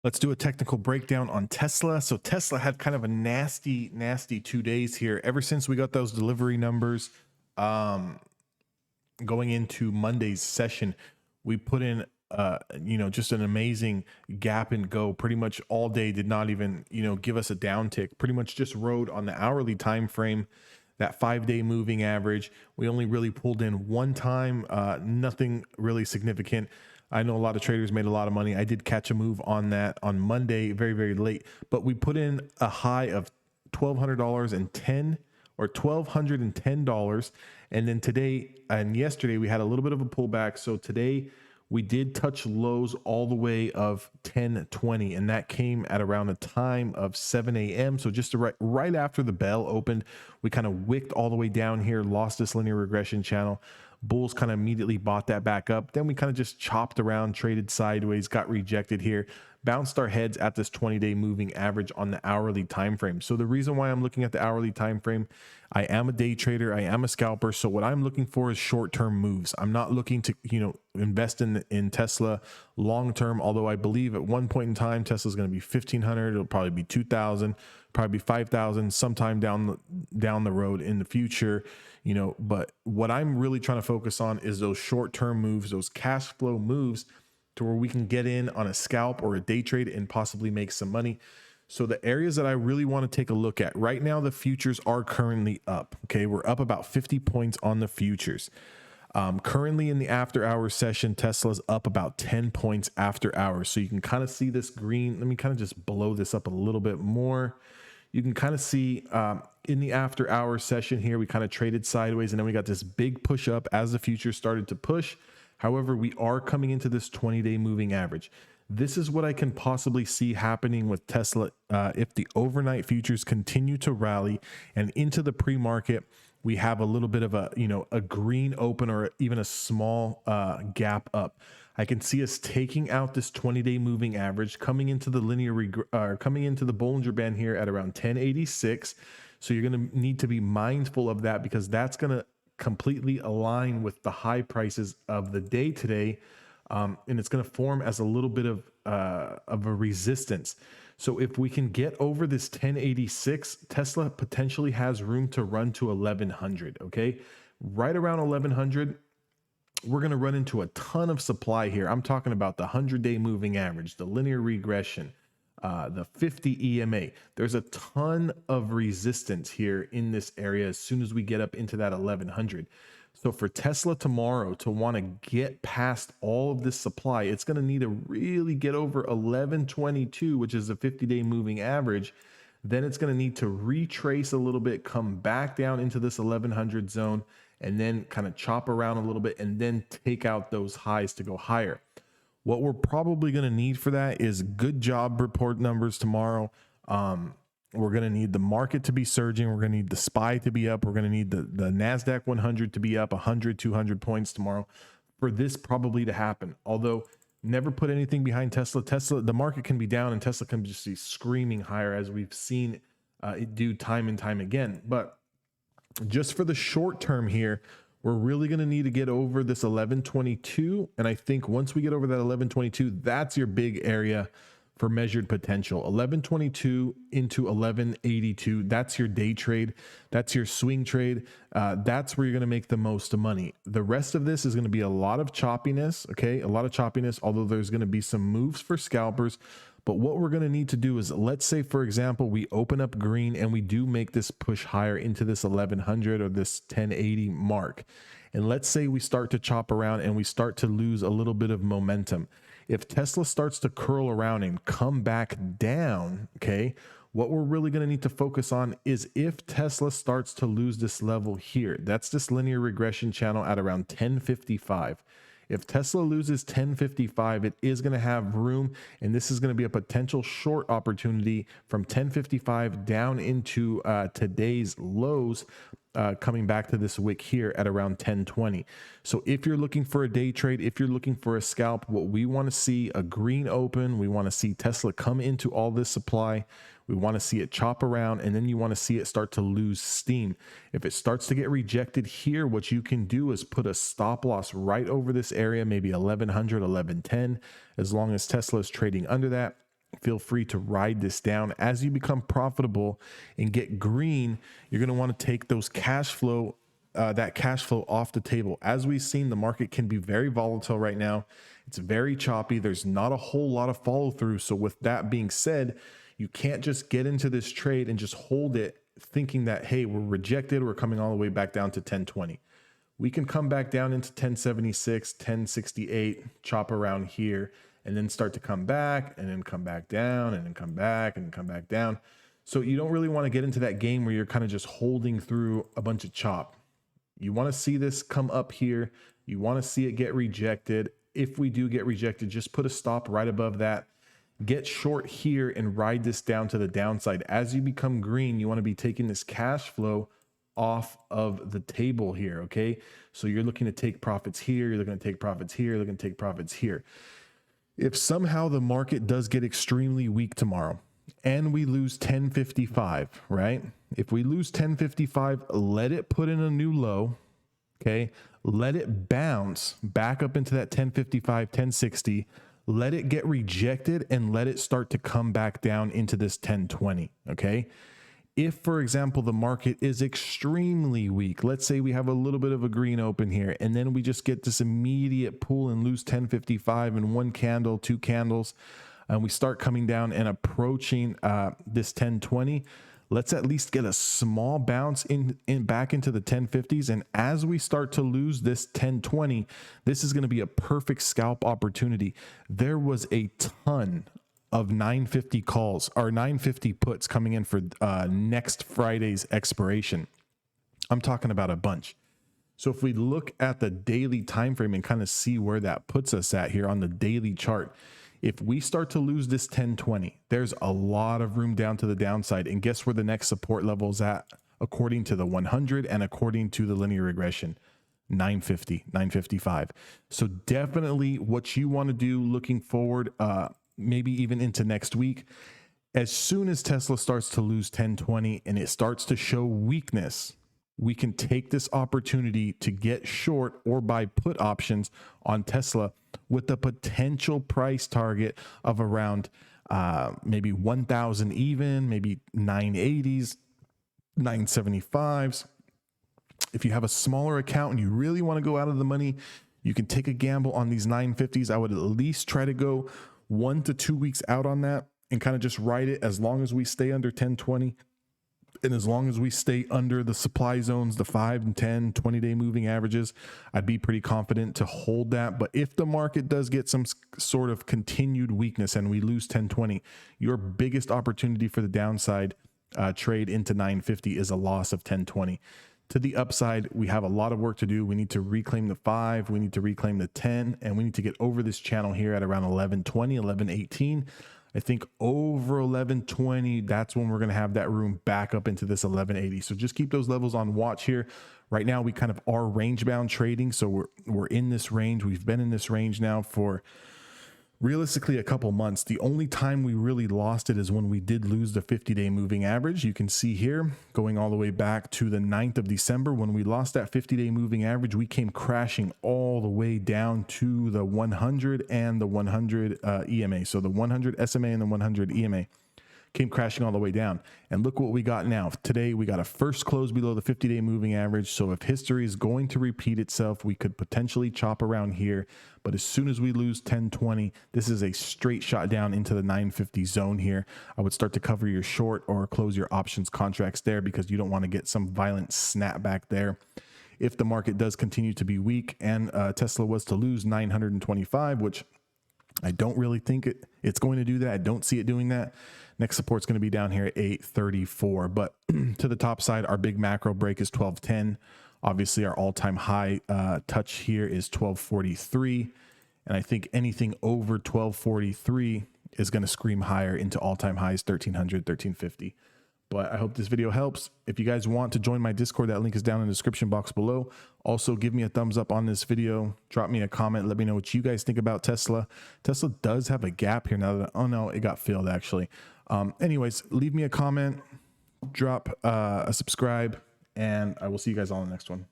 Let's do a technical breakdown on Tesla. So Tesla had kind of a nasty 2 days here. Ever since we got those delivery numbers, um, going into Monday's session, we put in, just an amazing gap and go pretty much all day. Did not even, give us a downtick. Pretty much just rode on the hourly time frame, that 5 day moving average. We only really pulled in one time, nothing really significant. I know a lot of traders made a lot of money. I did catch a move on that on Monday, very, very late, but we put in a high of $1,210. And then today and yesterday, we had a little bit of a pullback. So today we did touch lows all the way of 1020, and that came at around a time of 7 a.m. So just right after the bell opened, we kind of wicked all the way down here, lost this linear regression channel. Bulls kind of immediately bought that back up. Then we kind of just chopped around, traded sideways, got rejected here, bounced our heads at this 20-day moving average on the hourly time frame. So the reason why I'm looking at the hourly time frame, I am a day trader, I am a scalper. So what I'm looking for is short-term moves. I'm not looking to, invest in Tesla long-term, although I believe at one point in time Tesla's going to be 1,500, it'll probably be 2,000, probably be 5,000 sometime down the road in the future. But what I'm really trying to focus on is those short-term moves, those cash flow moves, to where we can get in on a scalp or a day trade and possibly make some money. So the areas that I really want to take a look at right now, the futures are currently up. Okay, we're up about 50 points on the futures. Currently in the after hours session, Tesla's up about 10 points after hours. So you can kind of see this green. Let me kind of just blow this up a little bit more. You can kind of see in the after hours session here, we kind of traded sideways, and then we got this big push up as the future started to push. However, we are coming into this 20-day moving average. This is what I can possibly see happening with Tesla if the overnight futures continue to rally, and into the pre-market we have a little bit of a green open or even a small gap up. I can see us taking out this 20-day moving average, coming into the coming into the Bollinger Band here at around 1086. So you're going to need to be mindful of that, because that's going to completely align with the high prices of the day today, and it's going to form as a little bit of a resistance. So if we can get over this 1086, Tesla potentially has room to run to 1100. Okay, right around 1100, we're going to run into a ton of supply here. I'm talking about the 100-day moving average, the linear regression, the 50 EMA. There's a ton of resistance here in this area as soon as we get up into that 1100. So for Tesla tomorrow to want to get past all of this supply, it's going to need to really get over 1122, which is a 50-day moving average. Then it's going to need to retrace a little bit, come back down into this 1100 zone, and then kind of chop around a little bit and then take out those highs to go higher. What we're probably going to need for that is good job report numbers tomorrow. We're going to need the market to be surging. We're going to need the SPY to be up. We're going to need the NASDAQ 100 to be up 100, 200 points tomorrow for this probably to happen. Although never put anything behind Tesla. The market can be down and Tesla can just be screaming higher, as we've seen it do time and time again. But just for the short term here, we're really going to need to get over this 1122. And I think once we get over that 1122, that's your big area for measured potential. 1122 into 1182. That's your day trade. That's your swing trade. That's where you're going to make the most money. The rest of this is going to be a lot of choppiness. Okay. A lot of choppiness, although there's going to be some moves for scalpers. But what we're going to need to do is, let's say, for example, we open up green and we do make this push higher into this 1100 or this 1080 mark. And let's say we start to chop around and we start to lose a little bit of momentum. If Tesla starts to curl around and come back down, okay, what we're really going to need to focus on is if Tesla starts to lose this level here. That's this linear regression channel at around 1055. If Tesla loses 1055, it is going to have room, and this is going to be a potential short opportunity from 1055 down into today's lows, coming back to this wick here at around 1020. So if you're looking for a day trade, if you're looking for a scalp, what we want to see a green open, we want to see Tesla come into all this supply. We want to see it chop around, and then you want to see it start to lose steam. If it starts to get rejected here, what you can do is put a stop loss right over this area, maybe 1100, 1110, as long as Tesla is trading under that. feel free to ride this down. As you become profitable and get green, you're going to want to take those cash flow, that cash flow off the table. As we've seen, the market can be very volatile right now. It's very choppy. There's not a whole lot of follow through. So with that being said, you can't just get into this trade and just hold it thinking that, hey, we're rejected, we're coming all the way back down to 1020. We can come back down into 1076, 1068, chop around here, and then start to come back, and then come back down, and then come back, and then come back down. So you don't really want to get into that game where you're kind of just holding through a bunch of chop. You want to see this come up here. You want to see it get rejected. If we do get rejected, just put a stop right above that. Get short here and ride this down to the downside. As you become green, you want to be taking this cash flow off of the table here, okay? So you're looking to take profits here, you're looking to take profits here, you're looking to take profits here. If somehow the market does get extremely weak tomorrow and we lose 1055, right? If we lose 1055, let it put in a new low, okay? Let it bounce back up into that 1055, 1060, let it get rejected and let it start to come back down into this 1020, okay? If, for example, the market is extremely weak, let's say we have a little bit of a green open here, and then we just get this immediate pull and lose 1055 in one candle, two candles, and we start coming down and approaching this 1020, let's at least get a small bounce in back into the 1050s. And as we start to lose this 1020, this is going to be a perfect scalp opportunity. There was a ton of 950 calls or 950 puts coming in for next Friday's expiration. I'm talking about a bunch. So if we look at the daily time frame and kind of see where that puts us at here on the daily chart, if we start to lose this 1020, there's a lot of room down to the downside. And guess where the next support level is at, according to the 100 and according to the linear regression? 950, 955. So definitely what you want to do looking forward, maybe even into next week, as soon as Tesla starts to lose 1020 and it starts to show weakness, we can take this opportunity to get short or buy put options on Tesla with a potential price target of around maybe 1,000 even, maybe 980s, 975s. If you have a smaller account and you really want to go out of the money, you can take a gamble on these 950s. I would at least try to go 1 to 2 weeks out on that and kind of just ride it as long as we stay under 1020. And as long as we stay under the supply zones, the 5 and 10, 20-day moving averages, I'd be pretty confident to hold that. But if the market does get some sort of continued weakness and we lose 1020, your biggest opportunity for the downside trade into 950 is a loss of 1020. To the upside, we have a lot of work to do. We need to reclaim the 5, we need to reclaim the 10, and we need to get over this channel here at around 1120, 1118. I think over 1120, that's when we're going to have that room back up into this 1180. So just keep those levels on watch here. Right now, we kind of are range bound trading. So we're in this range. We've been in this range now for realistically a couple months. The only time we really lost it is when we did lose the 50-day moving average. You can see here going all the way back to the 9th of December when we lost that 50-day moving average, we came crashing all the way down to the 100 and the 100 EMA. So the 100 SMA and the 100 EMA came crashing all the way down. And look what we got now. Today, we got a first close below the 50-day moving average. So if history is going to repeat itself, we could potentially chop around here. But as soon as we lose 1020, this is a straight shot down into the 950 zone here. I would start to cover your short or close your options contracts there because you don't want to get some violent snapback there. If the market does continue to be weak and Tesla was to lose 925, which I don't really think it's going to do that. I don't see it doing that. Next support's going to be down here at 834. But to the top side, our big macro break is 1210. Obviously, our all-time high touch here is 1243. And I think anything over 1243 is going to scream higher into all-time highs, 1300, 1350. But I hope this video helps. If you guys want to join my Discord, that link is down in the description box below. Also, give me a thumbs up on this video. Drop me a comment. Let me know what you guys think about Tesla. Tesla does have a gap here now that, oh no, it got filled actually. Anyways, leave me a comment, drop a subscribe, and I will see you guys all in the next one.